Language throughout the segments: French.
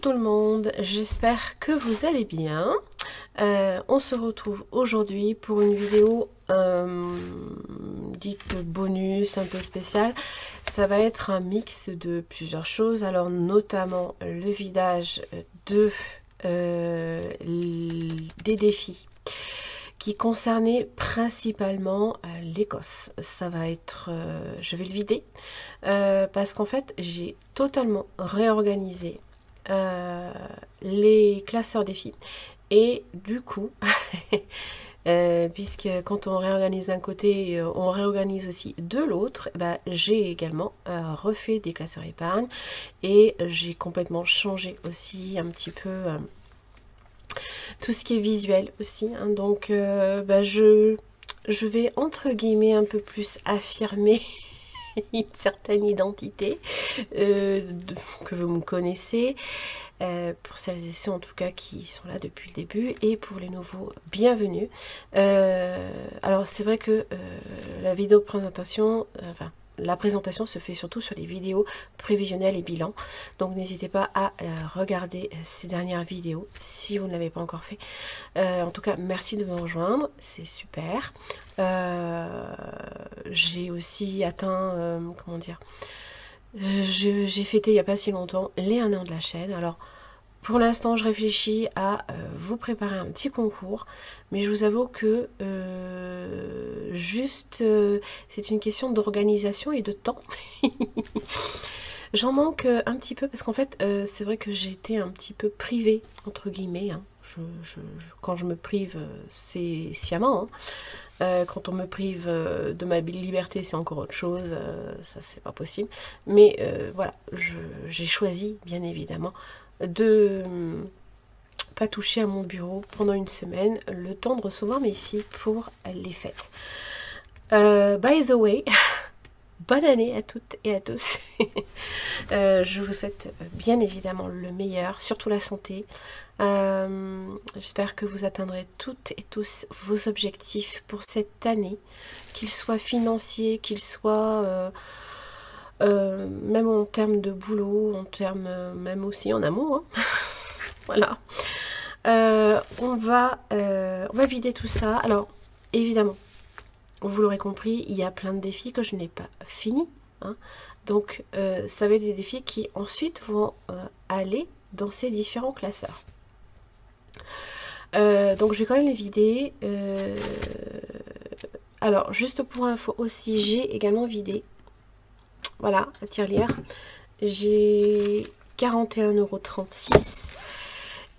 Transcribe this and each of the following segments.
tout le monde, j'espère que vous allez bien. On se retrouve aujourd'hui pour une vidéo dite bonus, un peu spéciale. Ça va être un mix de plusieurs choses, alors notamment le vidage des défis qui concernait principalement l'Écosse. Ça va être, je vais le vider parce qu'en fait j'ai totalement réorganisé les classeurs défis et du coup puisque quand on réorganise d'un côté on réorganise aussi de l'autre, j'ai également refait des classeurs épargne et j'ai complètement changé aussi un petit peu tout ce qui est visuel aussi, hein. Donc je vais entre guillemets un peu plus affirmer une certaine identité que vous me connaissez, pour celles et ceux en tout cas qui sont là depuis le début, et pour les nouveaux, bienvenue. Alors c'est vrai que la vidéo de présentation, la présentation se fait surtout sur les vidéos prévisionnelles et bilans. Donc n'hésitez pas à regarder ces dernières vidéos si vous ne l'avez pas encore fait. En tout cas, merci de me rejoindre, c'est super. J'ai aussi atteint, comment dire, j'ai fêté il n'y a pas si longtemps les 1 an de la chaîne. Alors pour l'instant, je réfléchis à vous préparer un petit concours, mais je vous avoue que c'est une question d'organisation et de temps. J'en manque un petit peu parce qu'en fait, c'est vrai que j'ai été un petit peu privée, entre guillemets, hein. Quand je me prive, c'est sciemment, hein. Quand on me prive de ma liberté, c'est encore autre chose, ça c'est pas possible. Mais voilà, j'ai choisi, bien évidemment, de pas toucher à mon bureau pendant une semaine, le temps de recevoir mes filles pour les fêtes. By the way, bonne année à toutes et à tous. Je vous souhaite bien évidemment le meilleur, surtout la santé. J'espère que vous atteindrez toutes et tous vos objectifs pour cette année, qu'ils soient financiers, qu'ils soient même en termes de boulot, en termes même aussi en amour, hein. Voilà. On va vider tout ça. Alors évidemment, vous l'aurez compris, il y a plein de défis que je n'ai pas fini, hein. Donc ça va être des défis qui ensuite vont aller dans ces différents classeurs. Donc je vais quand même les vider. Alors juste pour info aussi, j'ai également vidé, voilà, la tirelire. J'ai 41,36 €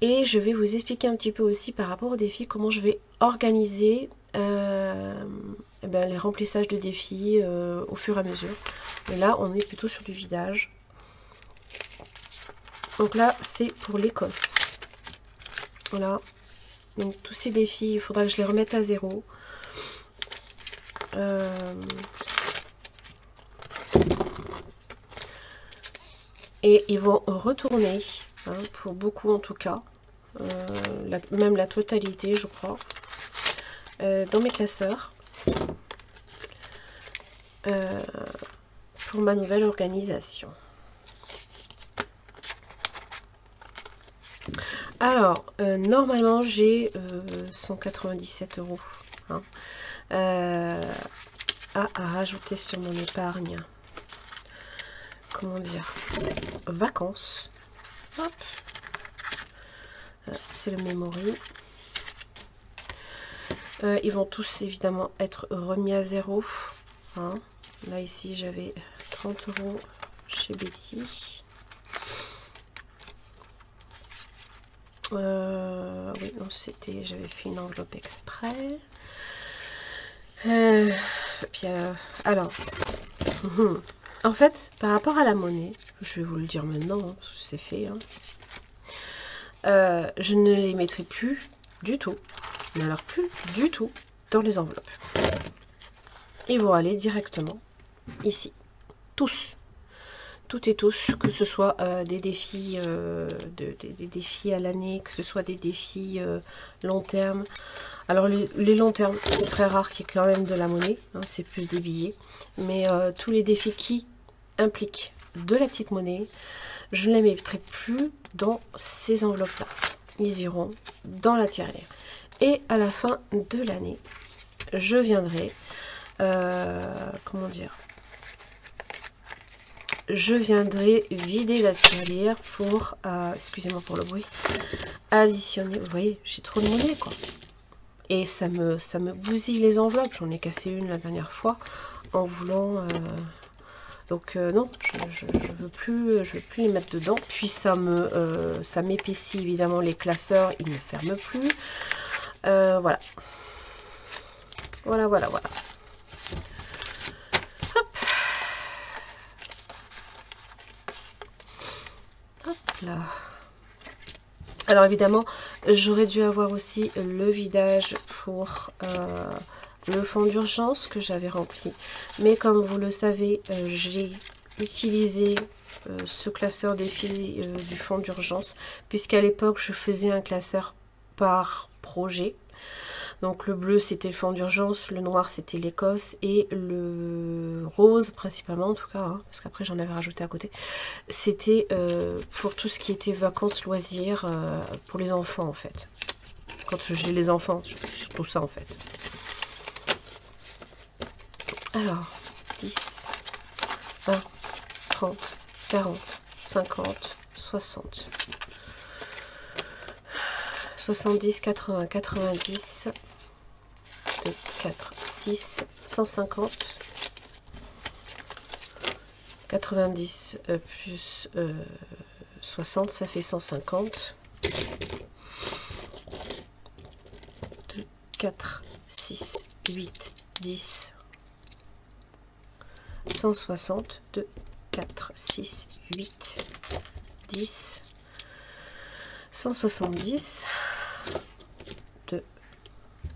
et je vais vous expliquer un petit peu aussi par rapport aux défis comment je vais organiser les remplissages de défis au fur et à mesure. Et là on est plutôt sur du vidage. Donc là c'est pour l'Écosse. Voilà. Donc tous ces défis, il faudra que je les remette à zéro. Et ils vont retourner, hein, pour beaucoup en tout cas, même la totalité je crois, dans mes classeurs, pour ma nouvelle organisation. Alors, normalement j'ai 197 €, hein, à rajouter sur mon épargne. Comment dire, vacances. Hop. C'est le memory. Ils vont tous évidemment être remis à zéro, hein. Là ici j'avais 30 € chez Betty. Oui, non, c'était, j'avais fait une enveloppe exprès. Puis alors en fait, par rapport à la monnaie, je vais vous le dire maintenant, hein, parce que c'est fait, hein, je ne les mettrai plus du tout, mais alors plus du tout, dans les enveloppes. Ils vont aller directement ici, tous, toutes et tous, que ce soit des défis, des défis à l'année, que ce soit des défis long terme. Alors les long terme, c'est très rare qu'il y ait quand même de la monnaie, hein, c'est plus des billets. Mais tous les défis qui impliquent de la petite monnaie, je ne les mettrai plus dans ces enveloppes-là. Ils iront dans la tirelire. Et à la fin de l'année, je viendrai, comment dire, je viendrai vider la tirelire pour, excusez-moi pour le bruit, additionner. Vous voyez, j'ai trop de monnaie, quoi. Et ça me bousille les enveloppes. J'en ai cassé une la dernière fois en voulant... donc non, je veux plus les mettre dedans. Puis ça m'épaissit évidemment les classeurs, ils ne ferment plus. Voilà. Voilà. Hop. Hop là. Alors évidemment, j'aurais dû avoir aussi le vidage pour le fond d'urgence que j'avais rempli. Mais comme vous le savez, j'ai utilisé ce classeur défi du fond d'urgence, puisqu'à l'époque, je faisais un classeur par projet. Donc le bleu c'était le fond d'urgence, le noir c'était l'Écosse et le rose principalement en tout cas, hein, parce qu'après j'en avais rajouté à côté, c'était pour tout ce qui était vacances, loisirs, pour les enfants en fait. Quand j'ai les enfants, surtout ça en fait. Alors, 10, 20, 30, 40, 50, 60, 70, 80, 90... 2, 4, 6, 150, 90 plus 60, ça fait 150, 2, 4, 6, 8, 10, 160, 2, 4, 6, 8, 10, 170, 2,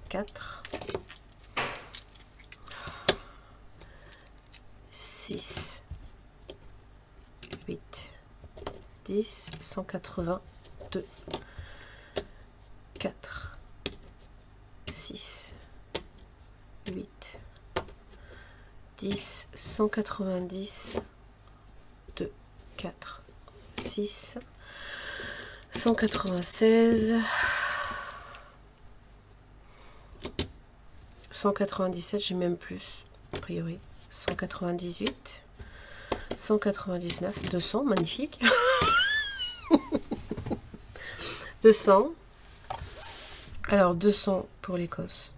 4, 6, 8, 10, 180, 2, 4, 6, 8, 10, 190, 2, 4, 6, 196, 197, j'ai même plus, a priori. 198, 199, 200, magnifique. 200. Alors 200 pour l'Écosse.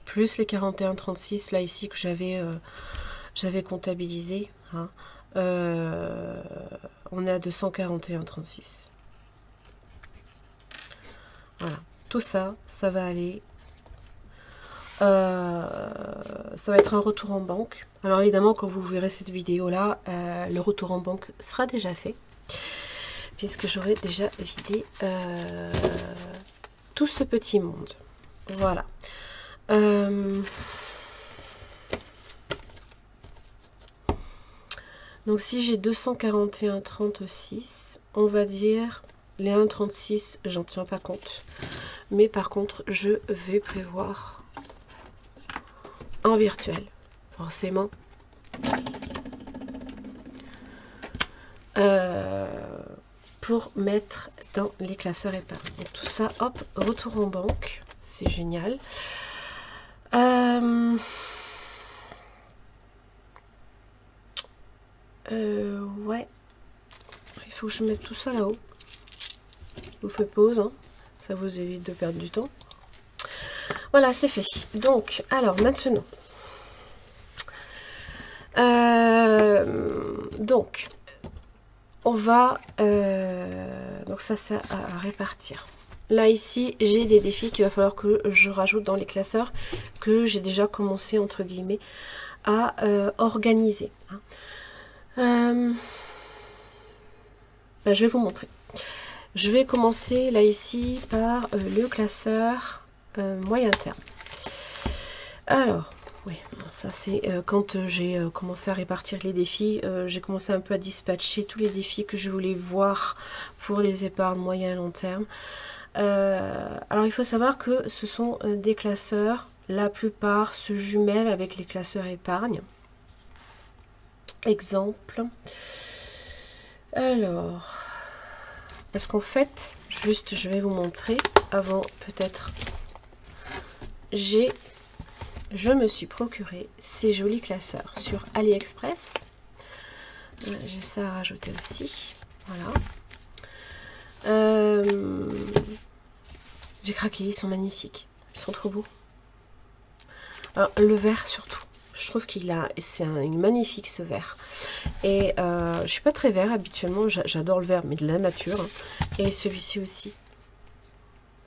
Plus les 41,36 là ici que j'avais comptabilisé. Hein. On est à 241,36. Voilà. Tout ça, ça va aller. Ça va être un retour en banque. Alors évidemment quand vous verrez cette vidéo là, le retour en banque sera déjà fait, puisque j'aurai déjà vidé tout ce petit monde. Voilà. Donc si j'ai 241,36, on va dire les 1,36 j'en tiens pas compte, mais par contre je vais prévoir en virtuel, forcément. Pour mettre dans les classeurs épargne. Donc tout ça, hop, retour en banque. C'est génial. Ouais. Il faut que je mette tout ça là-haut. Je vous fais pause, hein. Ça vous évite de perdre du temps. Voilà, c'est fait. Donc, alors maintenant. Donc, on va... donc ça, c'est à répartir. Là, ici, j'ai des défis qu'il va falloir que je rajoute dans les classeurs que j'ai déjà commencé, entre guillemets, à organiser. Ben, je vais vous montrer. Je vais commencer, là, ici, par le classeur moyen terme. Alors, oui, ça c'est quand j'ai commencé à répartir les défis, j'ai commencé un peu à dispatcher tous les défis que je voulais voir pour les épargnes moyen et long terme. Alors il faut savoir que ce sont des classeurs, la plupart se jumellent avec les classeurs épargne. Exemple, Alors, parce qu'en fait, juste je vais vous montrer avant peut-être. Je me suis procuré ces jolis classeurs sur AliExpress. J'ai ça à rajouter aussi. Voilà. J'ai craqué, ils sont magnifiques. Ils sont trop beaux. Alors, le vert surtout. Je trouve c'est magnifique ce vert. Et je suis pas très vert habituellement. J'adore le vert, mais de la nature. Hein. Et celui-ci aussi.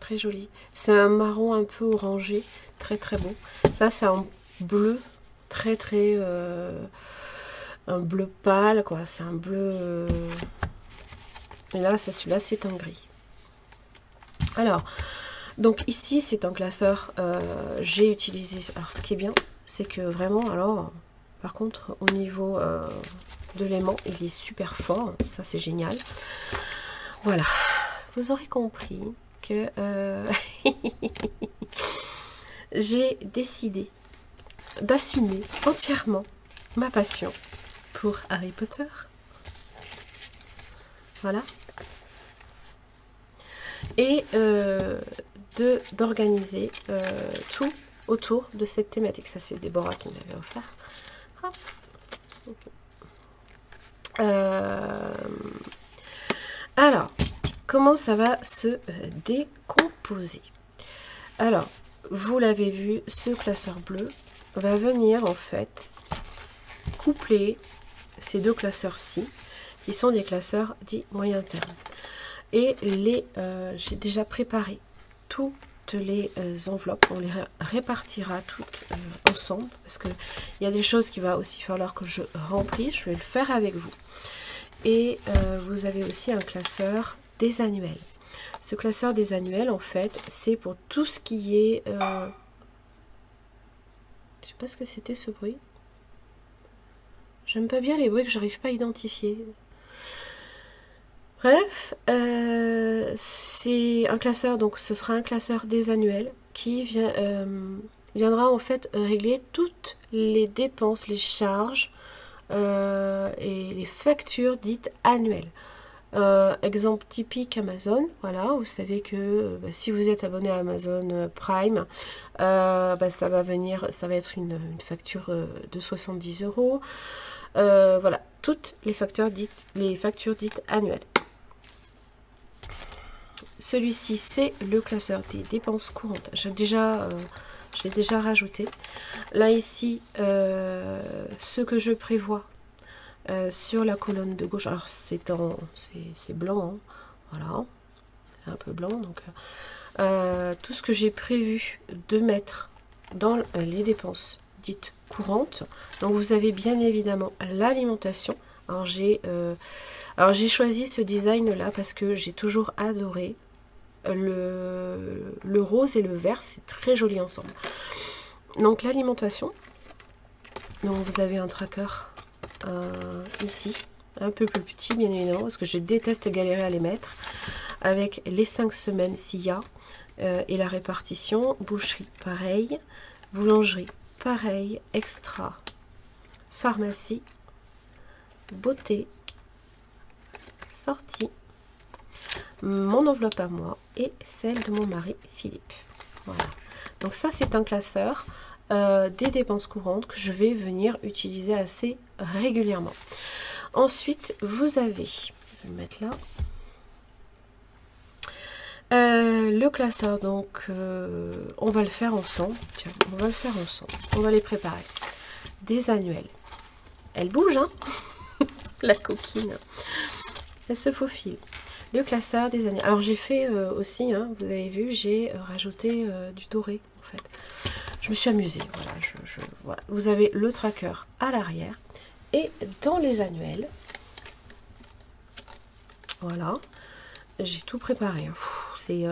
Très joli. C'est un marron un peu orangé. Très très beau. Ça, c'est un bleu. Très très... un bleu pâle, quoi. C'est un bleu... Et là, celui-là, c'est un gris. Alors, donc ici, c'est un classeur. J'ai utilisé... Alors, ce qui est bien, c'est que vraiment, alors... Par contre, au niveau de l'aimant, il est super fort. Ça, c'est génial. Voilà. Vous aurez compris que j'ai décidé d'assumer entièrement ma passion pour Harry Potter. Voilà. Et d'organiser tout autour de cette thématique. Ça, c'est Déborah qui me l'avait offert. Hop. Okay. Alors, comment ça va se décomposer? Alors, vous l'avez vu, ce classeur bleu va venir en fait coupler ces deux classeurs-ci, qui sont des classeurs dits moyen terme. Et j'ai déjà préparé toutes les enveloppes, on les répartira toutes ensemble, parce qu'il y a des choses qu'il va aussi falloir que je remplisse, je vais le faire avec vous. Et vous avez aussi un classeur des annuels. Ce classeur des annuels, en fait, c'est pour tout ce qui est... je sais pas ce que c'était ce bruit. J'aime pas bien les bruits que j'arrive pas à identifier. Bref, c'est un classeur, donc ce sera un classeur des annuels qui viendra en fait régler toutes les dépenses, les charges et les factures dites annuelles. Exemple typique Amazon, voilà, vous savez que si vous êtes abonné à Amazon Prime, ça va être une facture de 70 €. Voilà, toutes les factures dites annuelles. Celui-ci, c'est le classeur des dépenses courantes. Je l'ai déjà rajouté. Là, ici, ce que je prévois sur la colonne de gauche, alors c'est blanc, hein, voilà, un peu blanc, donc tout ce que j'ai prévu de mettre dans les dépenses dites courantes. Donc vous avez bien évidemment l'alimentation. Alors j'ai choisi ce design là parce que j'ai toujours adoré le rose et le vert, c'est très joli ensemble. Donc l'alimentation, donc vous avez un tracker ici, un peu plus petit bien évidemment, parce que je déteste galérer à les mettre, avec les 5 semaines s'il y a, et la répartition. Boucherie pareil, boulangerie pareil, extra, pharmacie, beauté, sortie, mon enveloppe à moi et celle de mon mari Philippe. Voilà. Donc ça, c'est un classeur des dépenses courantes que je vais venir utiliser assez régulièrement. Ensuite, vous avez, je vais le mettre là, le classeur. Donc on va le faire ensemble. Tiens, on va le faire ensemble. On va les préparer. Des annuels. Elle bouge, hein. La coquine. Elle se faufile. Le classeur des annuels. Alors j'ai fait aussi, hein, vous avez vu, j'ai rajouté du doré en fait. Je me suis amusée. Voilà, voilà. Vous avez le tracker à l'arrière et dans les annuels. Voilà. J'ai tout préparé. C'est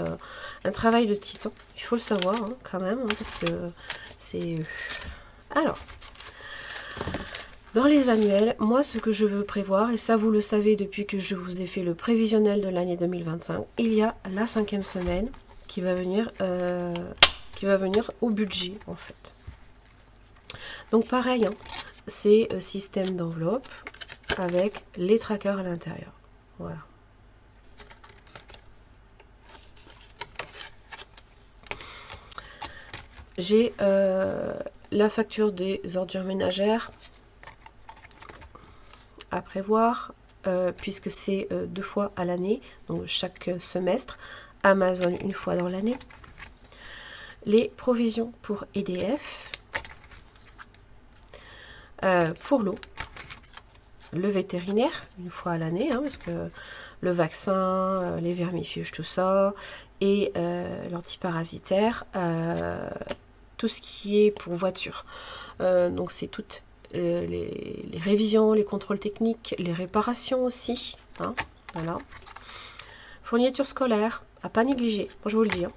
un travail de titan. Il faut le savoir hein, quand même, hein, parce que c'est. Alors. Dans les annuels, moi ce que je veux prévoir, et ça vous le savez depuis que je vous ai fait le prévisionnel de l'année 2025, il y a la 5e semaine qui va venir au budget en fait. Donc pareil, hein, c'est système d'enveloppe avec les trackers à l'intérieur. Voilà. J'ai la facture des ordures ménagères à prévoir, puisque c'est 2 fois à l'année, donc chaque semestre. Amazon une fois dans l'année. Les provisions pour EDF, pour l'eau, le vétérinaire une fois à l'année, hein, parce que le vaccin, les vermifuges, tout ça, et l'antiparasitaire, tout ce qui est pour voiture. Donc c'est toutes les révisions, les contrôles techniques, les réparations aussi. Hein, voilà. Fourniture scolaire, à pas négliger, moi je vous le dis. Hein.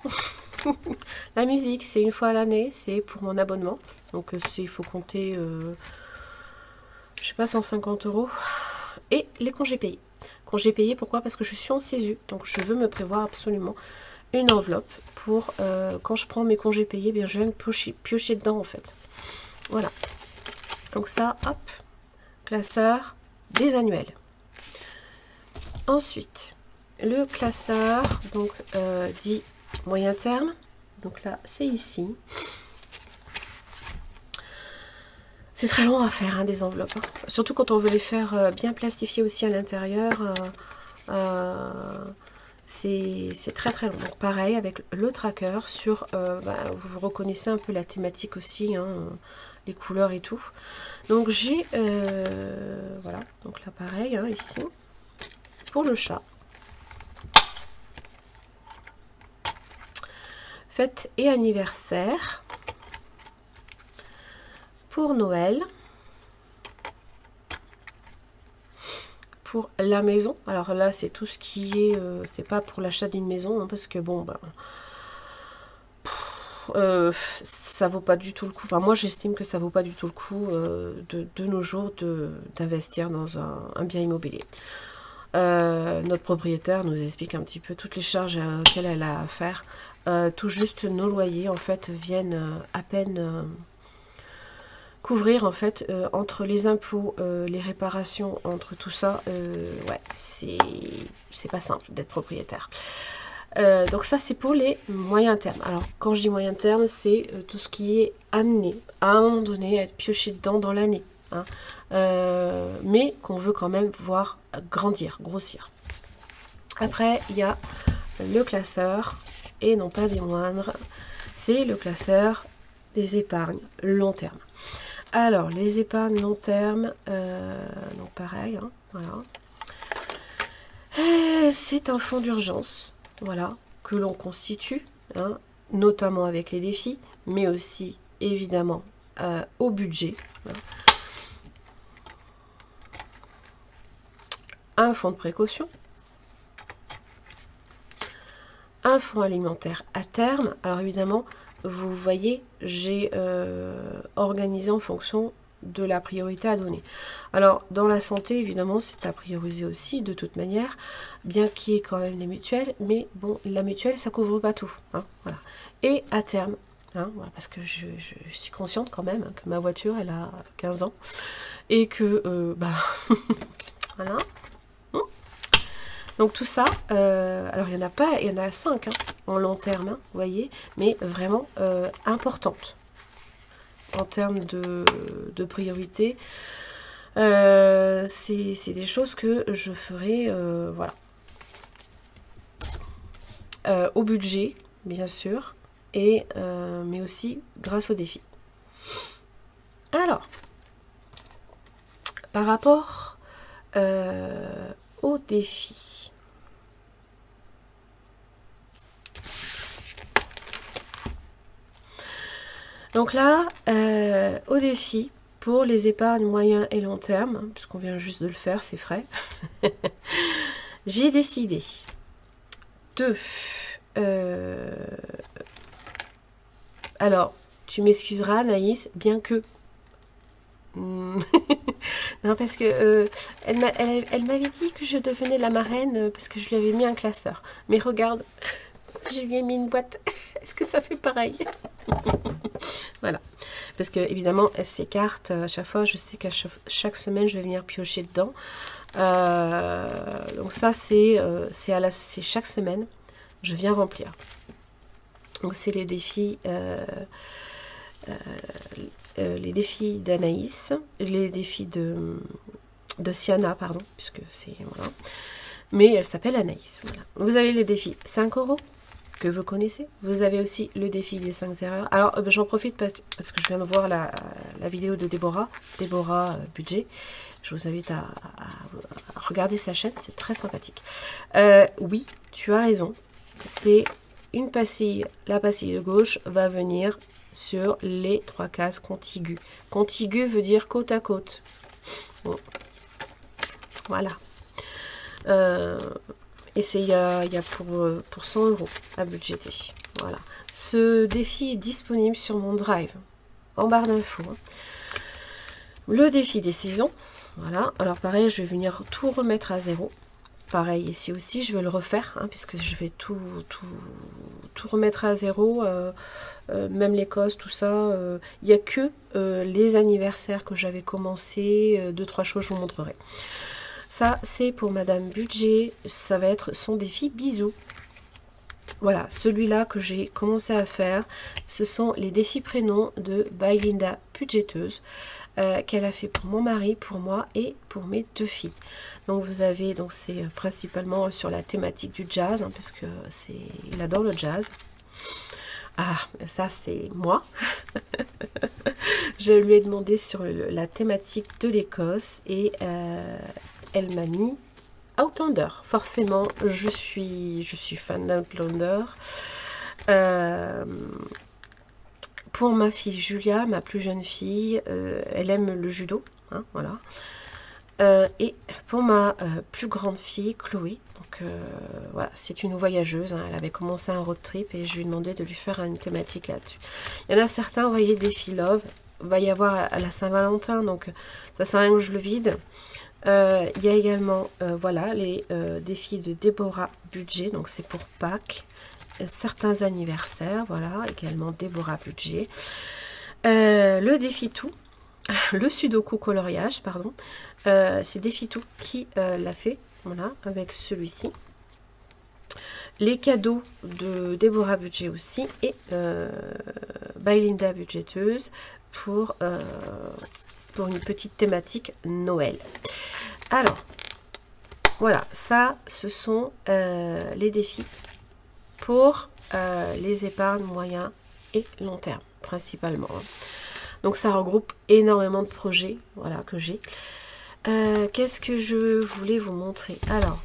La musique, c'est une fois à l'année, c'est pour mon abonnement. Donc il faut compter, je sais pas, 150 €. Et les congés payés. Congés payés, pourquoi? Parce que je suis en CESU, donc je veux me prévoir absolument une enveloppe pour quand je prends mes congés payés, eh bien je viens piocher dedans en fait. Voilà. Donc ça, hop, classeur des annuels. Ensuite, le classeur, donc dit moyen terme. Donc là, c'est ici. C'est très long à faire, hein, des enveloppes. Hein. Surtout quand on veut les faire bien plastifier aussi à l'intérieur. C'est très très long. Donc pareil avec le tracker sur, vous reconnaissez un peu la thématique aussi, hein, les couleurs et tout. Donc j'ai, voilà, donc là pareil, hein, ici, pour le chat. Fête et anniversaire. Pour Noël. Pour la maison, alors là c'est tout ce qui est, c'est pas pour l'achat d'une maison, hein, parce que bon, ça vaut pas du tout le coup, enfin moi j'estime que ça vaut pas du tout le coup de nos jours d'investir dans un bien immobilier. Notre propriétaire nous explique un petit peu toutes les charges qu'elle a à faire, tout juste nos loyers en fait viennent à peine couvrir en fait entre les impôts, les réparations, entre tout ça, ouais, c'est pas simple d'être propriétaire. Donc ça c'est pour les moyens termes. Alors quand je dis moyen terme, c'est tout ce qui est amené à un moment donné à être pioché dedans dans l'année, hein, mais qu'on veut quand même voir grandir, grossir. Après il y a le classeur, et non pas des moindres, c'est le classeur des épargnes long terme. Alors, les épargnes long terme, donc pareil, hein, voilà. C'est un fonds d'urgence, voilà, que l'on constitue, hein, notamment avec les défis, mais aussi, évidemment, au budget. Hein. Un fonds de précaution. Un fonds alimentaire à terme. Alors, évidemment, vous voyez, j'ai organisé en fonction de la priorité à donner. Alors, dans la santé, évidemment, c'est à prioriser aussi, de toute manière, bien qu'il y ait quand même les mutuelles, mais bon, la mutuelle, ça couvre pas tout. Hein, voilà. Et à terme, hein, voilà, parce que je suis consciente quand même hein, que ma voiture, elle a 15 ans, et que, voilà. Donc tout ça, alors il y en a pas, il y en a 5 hein, en long terme, hein, vous voyez, mais vraiment importantes en termes de priorité. C'est des choses que je ferai, voilà, au budget, bien sûr, et mais aussi grâce aux défis. Alors, par rapport aux défis. Donc là, au défi, pour les épargnes moyen et long terme, hein, puisqu'on vient juste de le faire, c'est frais, j'ai décidé de... alors, tu m'excuseras Anaïs, bien que... non, parce que elle m'avait dit que je devenais la marraine parce que je lui avais mis un classeur. Mais regarde, je lui ai mis une boîte. Est-ce que ça fait pareil? Voilà. parce que évidemment ces cartes à chaque fois, je sais qu'à chaque semaine je vais venir piocher dedans. Donc ça c'est chaque semaine je viens remplir. Donc c'est les défis d'Anaïs, les défis de Siana, pardon, puisque c'est voilà. Mais elle s'appelle Anaïs. Voilà. Vous avez les défis 5 € que vous connaissez. Vous avez aussi le défi des 5 erreurs. Alors j'en profite parce que je viens de voir la vidéo de Déborah Budget. Je vous invite à regarder sa chaîne, c'est très sympathique. Oui, tu as raison. C'est une pastille. La pastille de gauche va venir sur les 3 cases contiguës. Contigu veut dire côte à côte. Bon. Voilà. Et il y a pour 100 € à budgéter. Voilà. Ce défi est disponible sur mon drive, en barre d'infos. Le défi des saisons. Voilà. Alors pareil, je vais venir tout remettre à zéro. Pareil, ici aussi, je vais le refaire, hein, puisque je vais tout remettre à zéro, même les costes, tout ça. Il n'y a que les anniversaires que j'avais commencé, 2-3 choses, je vous montrerai. Ça, c'est pour Madame Budget, ça va être son défi bisous. Voilà, celui-là que j'ai commencé à faire, ce sont les défis prénoms de By Linda Budgeteuse, qu'elle a fait pour mon mari, pour moi et pour mes 2 filles. Donc vous avez, donc c'est principalement sur la thématique du jazz, hein, parce que il adore le jazz. Ah, ça c'est moi. Je lui ai demandé sur la thématique de l'Écosse et elle m'a mis Outlander. Forcément, je suis fan d'Outlander. Pour ma fille Julia, ma plus jeune fille, elle aime le judo, hein, voilà. Et pour ma plus grande fille Chloé, donc voilà, c'est une voyageuse, hein, elle avait commencé un road trip et je lui ai demandé de lui faire une thématique là-dessus. Il y en a certains, vous voyez, défi love, il va y avoir à la Saint-Valentin, donc ça sert à rien que je le vide. Il y a également voilà, les défis de Déborah Budget, donc c'est pour Pâques, certains anniversaires, voilà, également Déborah Budget. Le défi tout, le sudoku coloriage, pardon, c'est défi tout qui l'a fait, voilà, avec celui-ci. Les cadeaux de Déborah Budget aussi, et By Linda Budgeteuse pour une petite thématique Noël. Alors, voilà, ça, ce sont les défis pour les épargnes moyen et long terme, principalement. Donc, ça regroupe énormément de projets, voilà, que j'ai. Qu'est-ce que je voulais vous montrer? Alors,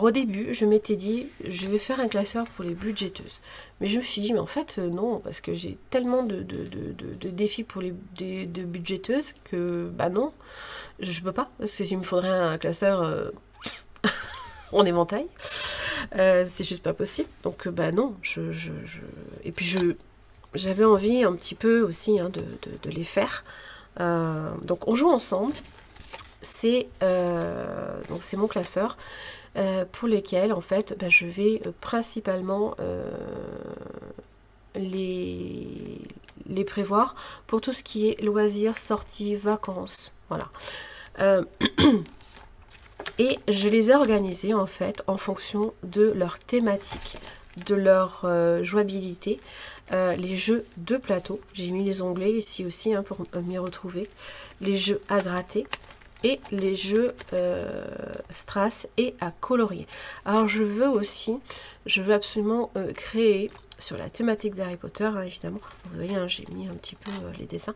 au début, je m'étais dit, je vais faire un classeur pour les budgéteuses. Mais je me suis dit, mais en fait, non, parce que j'ai tellement de défis pour les budgéteuses que, bah non, je peux pas. Parce qu'il me faudrait un classeur en éventail. C'est juste pas possible. Donc, bah non, et puis, j'avais envie un petit peu aussi, hein, de les faire. Donc, on joue ensemble. C'est mon classeur. Pour lesquels en fait bah, je vais principalement les prévoir pour tout ce qui est loisirs, sorties, vacances, voilà. Et je les ai organisés en fait en fonction de leur thématique, de leur jouabilité, les jeux de plateau, j'ai mis les onglets ici aussi, hein, pour m'y retrouver, les jeux à gratter, et les jeux strass et à colorier. Alors je veux absolument créer sur la thématique d'Harry Potter, hein, évidemment, vous voyez, hein, j'ai mis un petit peu les dessins,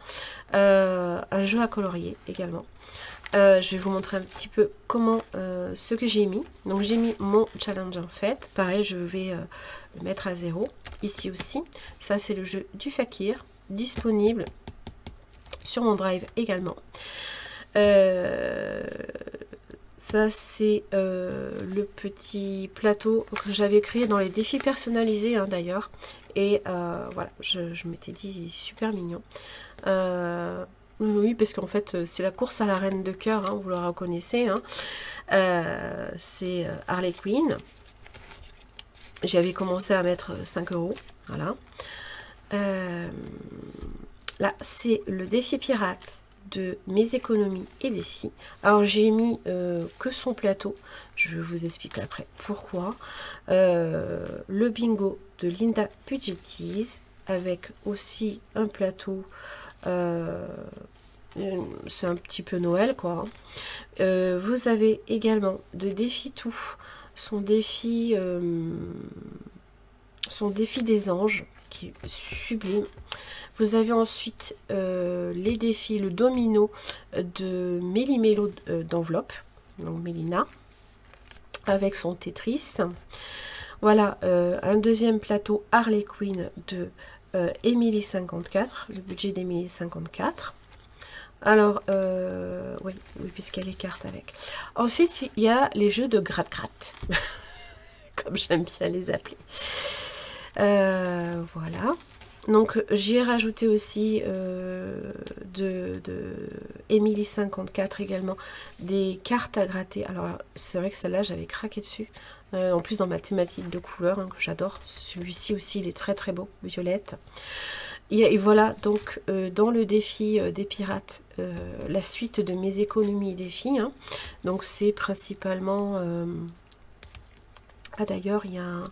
un jeu à colorier également. Je vais vous montrer un petit peu comment ce que j'ai mis. Donc j'ai mis mon challenge en fait, pareil je vais le mettre à 0, ici aussi, ça c'est le jeu du fakir, disponible sur mon drive également. Ça c'est le petit plateau que j'avais créé dans les défis personnalisés, hein, d'ailleurs, et voilà, je m'étais dit super mignon. Oui, parce qu'en fait c'est la course à la reine de cœur, hein, vous la reconnaissez, hein. C'est Harley Quinn. J'avais commencé à mettre 5 €, voilà. là, c'est le défi pirate de mes économies et défis. Alors, j'ai mis que son plateau. Je vous explique après pourquoi. Le bingo de Linda Budgettease, avec aussi un plateau. C'est un petit peu Noël, quoi. Vous avez également de défi tout. Son défi des anges, qui est sublime. Vous avez ensuite les défis, le domino de Méli-Mélo d'enveloppe, donc Mélina, avec son Tetris. Voilà, un deuxième plateau Harley Quinn de Emily 54, le budget d'Emily 54. Alors, oui, puisqu'il y a les cartes avec. Ensuite, il y a les jeux de gratte-gratte, comme j'aime bien les appeler. Voilà. Donc, j'ai rajouté aussi de Emily 54 également des cartes à gratter. Alors, c'est vrai que celle-là, j'avais craqué dessus. En plus, dans ma thématique de couleurs, hein, que j'adore. Celui-ci aussi, il est très très beau, violette. Et voilà, donc dans le défi des pirates, la suite de mes économies et défis. Hein. Donc c'est principalement... Ah d'ailleurs, il y a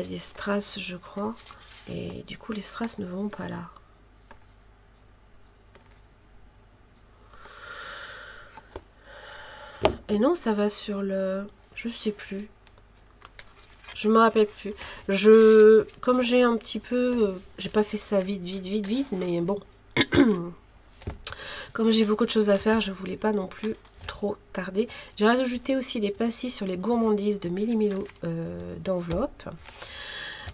des strass, je crois. Et du coup, les strass ne vont pas là. Et non, ça va sur le... Je sais plus. Je me rappelle plus. Comme j'ai un petit peu... j'ai pas fait ça vite, mais bon. Comme j'ai beaucoup de choses à faire, je voulais pas non plus trop tarder. J'ai rajouté aussi des pastilles sur les gourmandises de Méli-Mélo d'enveloppe.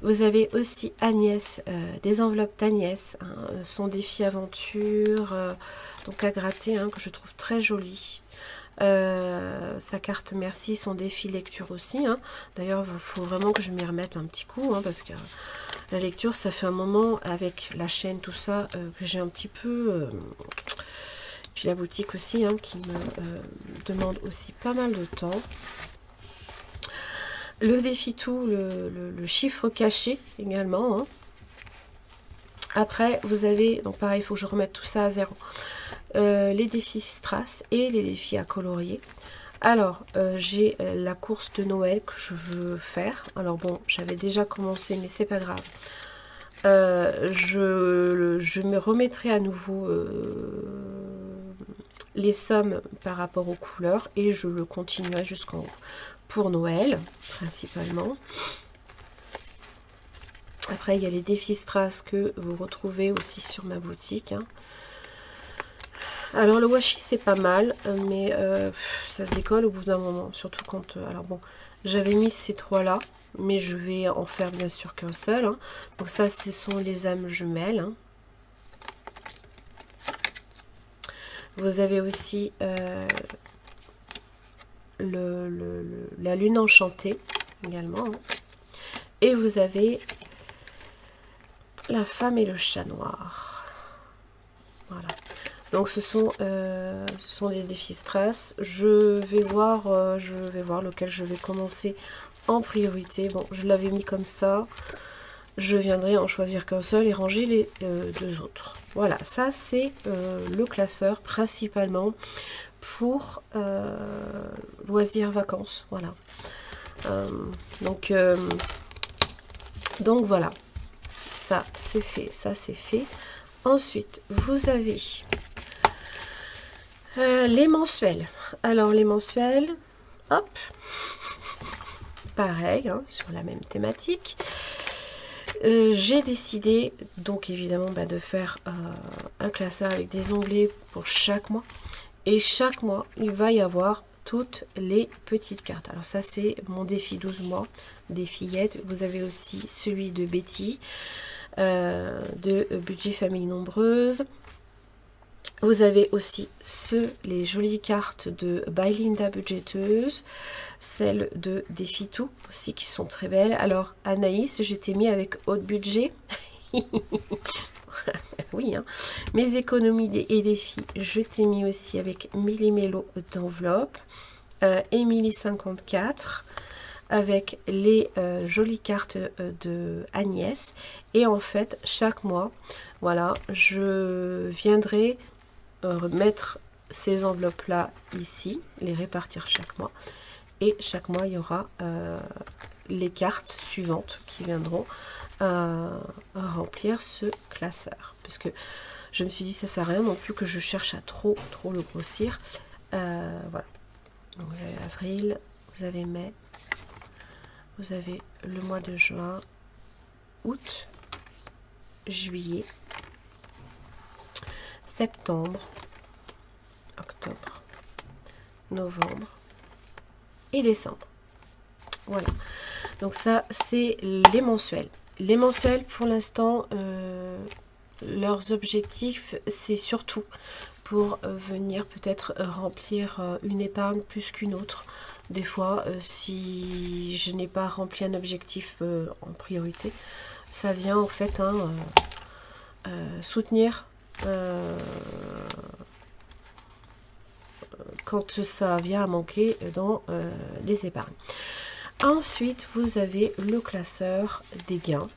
Vous avez aussi Agnès, des enveloppes d'Agnès, hein, son défi aventure, donc à gratter, hein, que je trouve très joli. Sa carte merci, son défi lecture aussi. Hein. D'ailleurs, il faut vraiment que je m'y remette un petit coup, hein, parce que la lecture, ça fait un moment avec la chaîne, tout ça, que j'ai un petit peu... Puis la boutique aussi, hein, qui me demande aussi pas mal de temps. Le défi tout, le chiffre caché également. Hein. Après, vous avez, donc pareil, il faut que je remette tout ça à zéro. Les défis strass et les défis à colorier. Alors, j'ai la course de Noël que je veux faire. Alors bon, j'avais déjà commencé, mais c'est pas grave. Je me remettrai à nouveau les sommes par rapport aux couleurs et je le continuerai jusqu'en haut pour Noël, principalement. Après, il y a les défis strass que vous retrouvez aussi sur ma boutique. Hein. Alors le washi c'est pas mal, mais ça se décolle au bout d'un moment, surtout quand... alors bon, j'avais mis ces trois là, mais je vais en faire bien sûr qu'un seul. Hein. Donc ça, ce sont les âmes jumelles. Hein. Vous avez aussi la lune enchantée également. Hein. Et vous avez la femme et le chat noir. Voilà. Donc ce sont des défis strass. Je vais voir lequel je vais commencer en priorité. Bon, je l'avais mis comme ça. Je viendrai en choisir qu'un seul et ranger les deux autres. Voilà, ça c'est le classeur principalement pour loisirs vacances. Voilà. Donc voilà. Ça c'est fait, ça c'est fait. Ensuite, vous avez les mensuels. Alors les mensuels, hop, pareil, hein, sur la même thématique. J'ai décidé donc évidemment de faire un classeur avec des onglets pour chaque mois. Et chaque mois, il va y avoir toutes les petites cartes. Alors ça, c'est mon défi 12 mois des fillettes. Vous avez aussi celui de Betty, de budget famille nombreuse. Vous avez aussi les jolies cartes de By Linda Budgetteuse, celles de Défi Tout aussi qui sont très belles. Alors Anaïs, je t'ai mis avec haut budget. Oui, hein. Mes économies et défis, je t'ai mis aussi avec Méli-Mélo d'enveloppe. Emily 54. avec les jolies cartes de Agnès. Et en fait, chaque mois, voilà, je viendrai mettre ces enveloppes-là ici, les répartir chaque mois. Et chaque mois, il y aura les cartes suivantes qui viendront remplir ce classeur. Parce que je me suis dit, ça sert à rien non plus que je cherche à trop le grossir. Voilà. Donc, vous avez avril, vous avez mai, vous avez le mois de juin, août, juillet, septembre, octobre, novembre et décembre. Voilà. Donc ça, c'est les mensuels. Les mensuels, pour l'instant, leurs objectifs, c'est surtout pour venir peut-être remplir une épargne plus qu'une autre. Des fois, si je n'ai pas rempli un objectif en priorité, ça vient en fait soutenir quand ça vient à manquer dans les épargnes. Ensuite, vous avez le classeur des gains.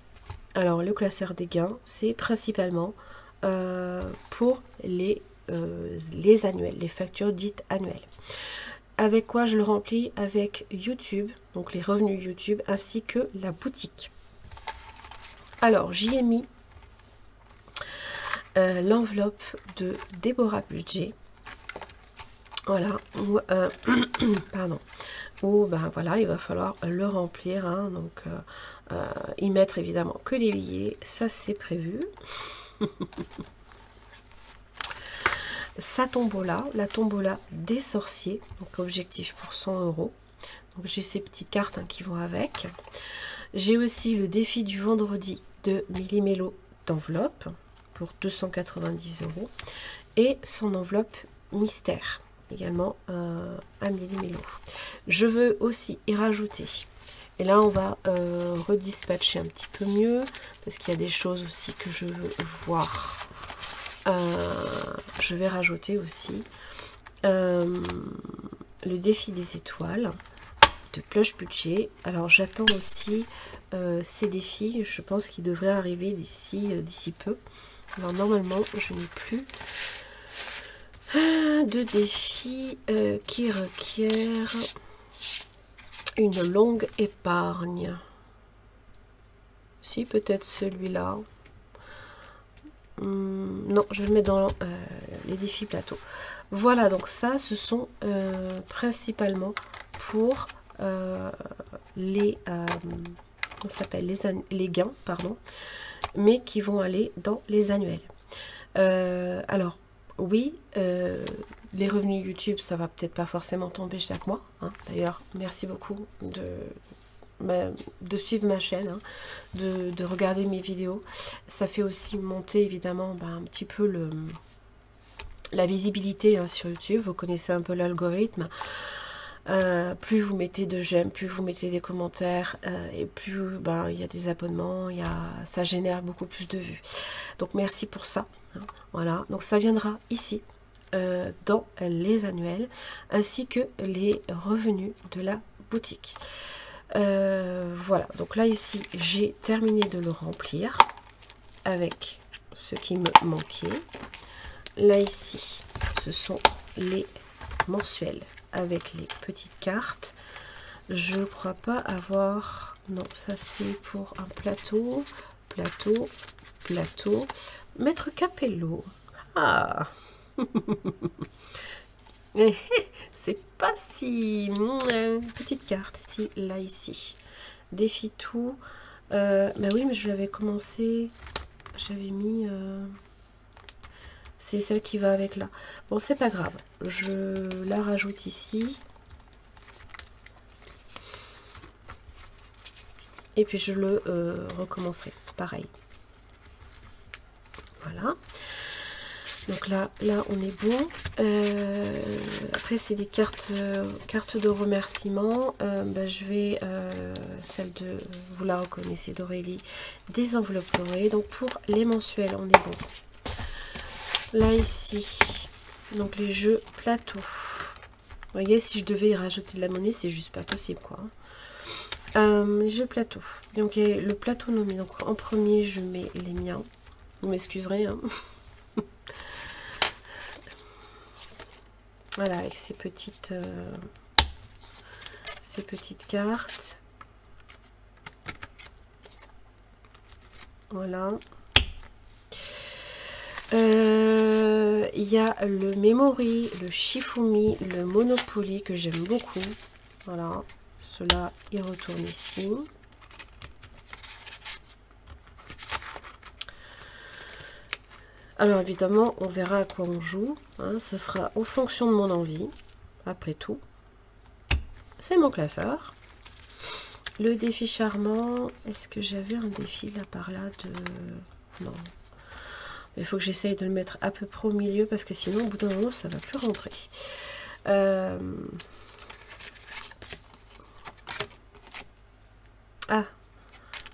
Alors, le classeur des gains, c'est principalement pour les annuels, les factures dites annuelles. Avec quoi je le remplis? Avec YouTube, donc les revenus YouTube, ainsi que la boutique. Alors, j'y ai mis l'enveloppe de Déborah Budget. Voilà, où, pardon, où ben voilà, il va falloir le remplir, hein, donc y mettre évidemment que les billets, ça c'est prévu. Sa tombola, la tombola des sorciers, donc objectif pour 100 €. Donc j'ai ces petites cartes hein, qui vont avec. J'ai aussi le défi du vendredi de Millimélo d'enveloppe pour 290 € et son enveloppe mystère également à Millimélo. Je veux aussi y rajouter, et là on va redispatcher un petit peu mieux parce qu'il y a des choses aussi que je veux voir. Je vais rajouter aussi le défi des étoiles de Plush Budget. Alors j'attends aussi ces défis, je pense qu'ils devraient arriver d'ici peu. Alors normalement je n'ai plus de défis qui requièrent une longue épargne. Si, peut-être celui-là. Non, je vais le mettre dans les défis plateau. Voilà, donc ça, ce sont principalement pour les gains, pardon, mais qui vont aller dans les annuels. Alors, oui, les revenus YouTube, ça va peut-être pas forcément tomber chaque mois. Hein. D'ailleurs, merci beaucoup de suivre ma chaîne, hein, de regarder mes vidéos. Ça fait aussi monter évidemment un petit peu la visibilité hein, sur YouTube. Vous connaissez un peu l'algorithme. Plus vous mettez de j'aime, plus vous mettez des commentaires et plus il y a des abonnements, ça génère beaucoup plus de vues. Donc merci pour ça. Hein, voilà, donc ça viendra ici dans les annuels ainsi que les revenus de la boutique. Voilà, donc là ici j'ai terminé de le remplir avec ce qui me manquait. Là ici ce sont les mensuels avec les petites cartes. Je crois pas avoir, non, ça c'est pour un plateau, Maître Capello. Ah c'est pas si petite carte ici, là ici, défi tout. Bah oui, mais je l'avais commencé, j'avais mis c'est celle qui va avec là. Bon, c'est pas grave, je la rajoute ici et puis je le recommencerai pareil. Voilà. Donc là on est bon. Après c'est des cartes de remerciement. Je vais celle de, vous la reconnaissez, d'Aurélie, des enveloppes dorées. Donc pour les mensuels on est bon. Là ici donc les jeux plateau. Vous voyez, si je devais y rajouter de la monnaie, c'est juste pas possible quoi. Jeux plateau. Donc le plateau nommé. Donc en premier, je mets les miens. Vous m'excuserez. Hein. Voilà, avec ces petites cartes. Voilà. Il y a le Memory, le Shifumi, le Monopoly que j'aime beaucoup. Voilà, cela il retourne ici. Alors évidemment, on verra à quoi on joue. Hein. Ce sera en fonction de mon envie. Après tout, c'est mon classeur. Le défi charmant. Est-ce que j'avais un défi là par là de... Non. Il faut que j'essaye de le mettre à peu près au milieu parce que sinon au bout d'un moment ça va plus rentrer. Ah,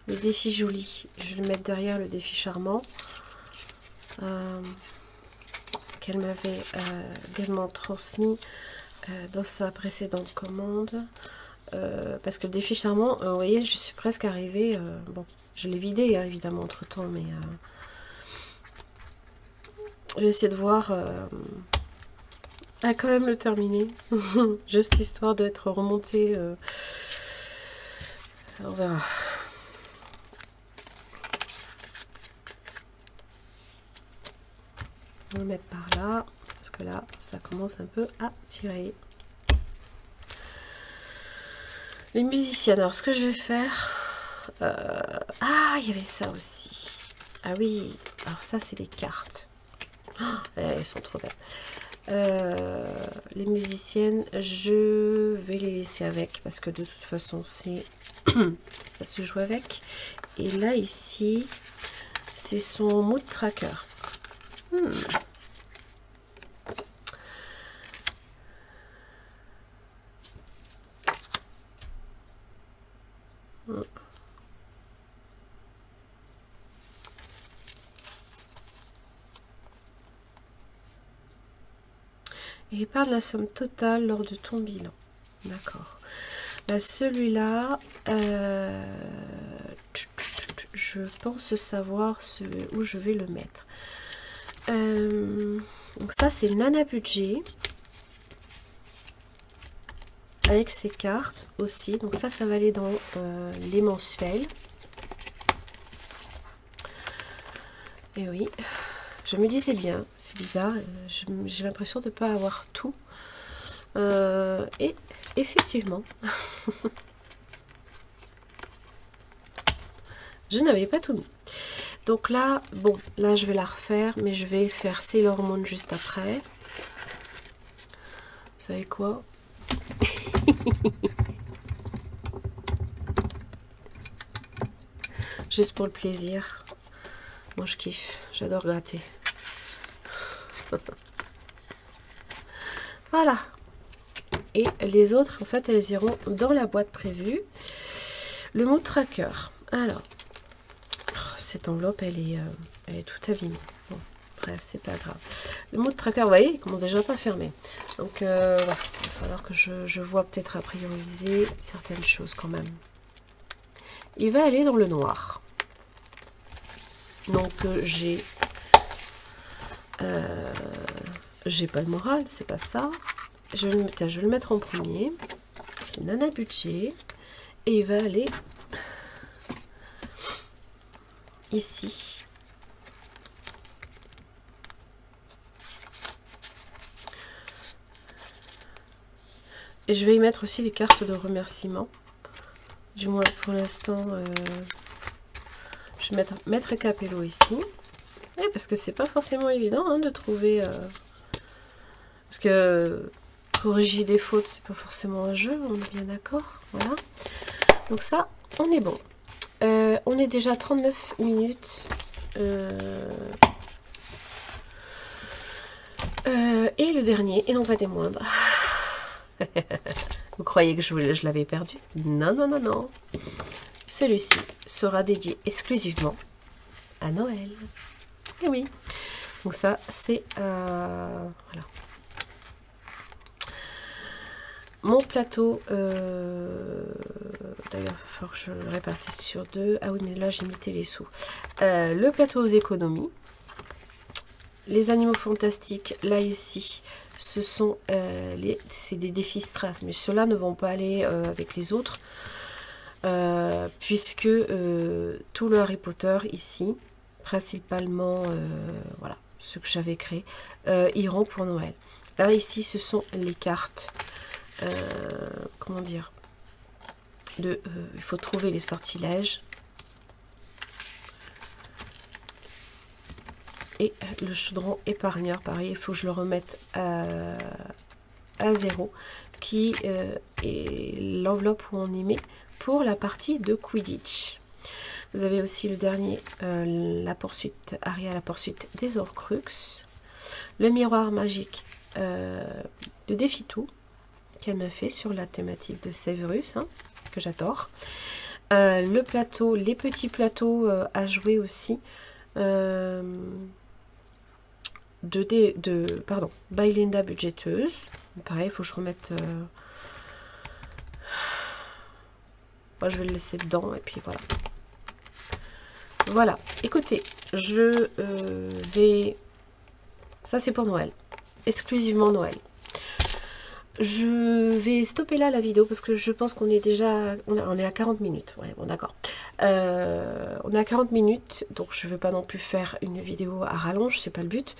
le défi joli. Je vais le mettre derrière le défi charmant. Qu'elle m'avait également transmis dans sa précédente commande. Parce que le défi charmant, vous voyez, je suis presque arrivée. Bon, je l'ai vidé hein, évidemment entre temps, mais je vais essayer de voir à quand même le terminer. Juste histoire d'être remontée. On verra. On va le mettre par là, parce que là, ça commence un peu à tirer. Les musiciennes, alors ce que je vais faire... Ah, il y avait ça aussi. Ah oui, alors ça, c'est les cartes. Oh, elles sont trop belles. Les musiciennes, je vais les laisser avec, parce que de toute façon, c'est... ça se joue avec. Et là, ici, c'est son mood tracker. Et il parle de la somme totale lors de ton bilan. D'accord. Là, celui-là, je pense savoir où je vais le mettre. Donc ça, c'est Nana Budget. Avec ses cartes aussi. Donc ça va aller dans les mensuels. Et oui, je me disais bien, c'est bizarre, j'ai l'impression de ne pas avoir tout. Et effectivement, je n'avais pas tout mis. Donc là, bon, là je vais la refaire, mais je vais faire Sailor Moon juste après. Vous savez quoi? Juste pour le plaisir. Moi je kiffe, j'adore gratter. Voilà. Et les autres, en fait, elles iront dans la boîte prévue. Le mood tracker. Alors, cette enveloppe, elle est toute abîmée. Bon, bref, c'est pas grave. Le mood tracker, vous voyez, il commence déjà pas à fermer. Donc, voilà. Il va falloir que je vois peut-être à prioriser certaines choses quand même. Il va aller dans le noir. Donc, j'ai pas le moral, c'est pas ça. Je vais le mettre en premier. C'est Nana Budget. Et il va aller ici. Et je vais y mettre aussi les cartes de remerciement. Du moins pour l'instant, je vais mettre Maître Capello ici. Oui, parce que c'est pas forcément évident hein, de trouver... parce que corriger des fautes, c'est pas forcément un jeu, on est bien d'accord. Voilà. Donc ça, on est bon. On est déjà à 39 minutes. Et le dernier, et non pas des moindres. Vous croyez que je l'avais perdu? Non, non, non, non. Celui-ci sera dédié exclusivement à Noël. Et oui. Donc ça, c'est... voilà. mon plateau, d'ailleurs il va falloir que je le répartisse sur 2. Ah oui, mais là j'ai mis les sous. Le plateau aux économies. Les animaux fantastiques, là ici, ce sont c'est des défis strass, mais ceux-là ne vont pas aller avec les autres, puisque tout le Harry Potter ici, principalement, voilà, ceux que j'avais créés, iront pour Noël. Là ici, ce sont les cartes, comment dire, il faut trouver les sortilèges. Et le chaudron épargneur, pareil, il faut que je le remette à 0, qui est l'enveloppe où on y met pour la partie de Quidditch. Vous avez aussi le dernier, la poursuite, Harry à la poursuite des Horcruxes. Le miroir magique de Défi-Tout, qu'elle m'a fait sur la thématique de Severus, hein, que j'adore. Le plateau, les petits plateaux à jouer aussi. By Linda budgéteuse. Pareil, il faut que je remette. Moi, je vais le laisser dedans et puis voilà. Voilà, écoutez, je vais. Ça, c'est pour Noël, exclusivement Noël. Je vais stopper là la vidéo parce que je pense qu'on est déjà. On est à 40 minutes. Ouais, bon, d'accord. On est à 40 minutes, donc je ne vais pas non plus faire une vidéo à rallonge, c'est pas le but.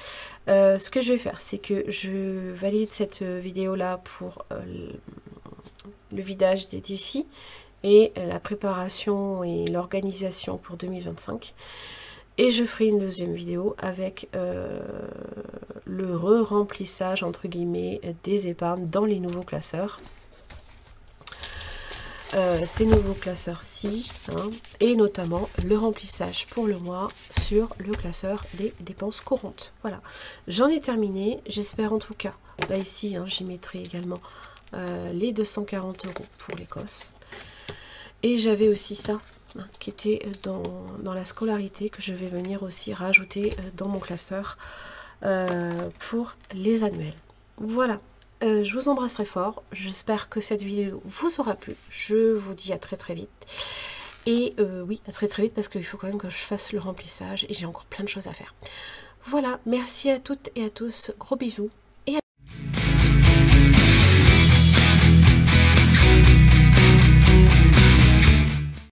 Ce que je vais faire, c'est que je valide cette vidéo là pour le vidage des défis et la préparation et l'organisation pour 2025. Et je ferai une deuxième vidéo avec le re-remplissage entre guillemets des épargnes dans les nouveaux classeurs. Ces nouveaux classeurs-ci, hein, et notamment le remplissage pour le mois sur le classeur des dépenses courantes. Voilà, j'en ai terminé, j'espère en tout cas. Là ici, hein, j'y mettrai également les 240 € pour l'Écosse. Et j'avais aussi ça, hein, qui était dans la scolarité, que je vais venir aussi rajouter dans mon classeur pour les annuels. Voilà. Je vous embrasse très fort, j'espère que cette vidéo vous aura plu, je vous dis à très très vite, et oui, à très très vite parce qu'il faut quand même que je fasse le remplissage et j'ai encore plein de choses à faire. Voilà, merci à toutes et à tous, gros bisous.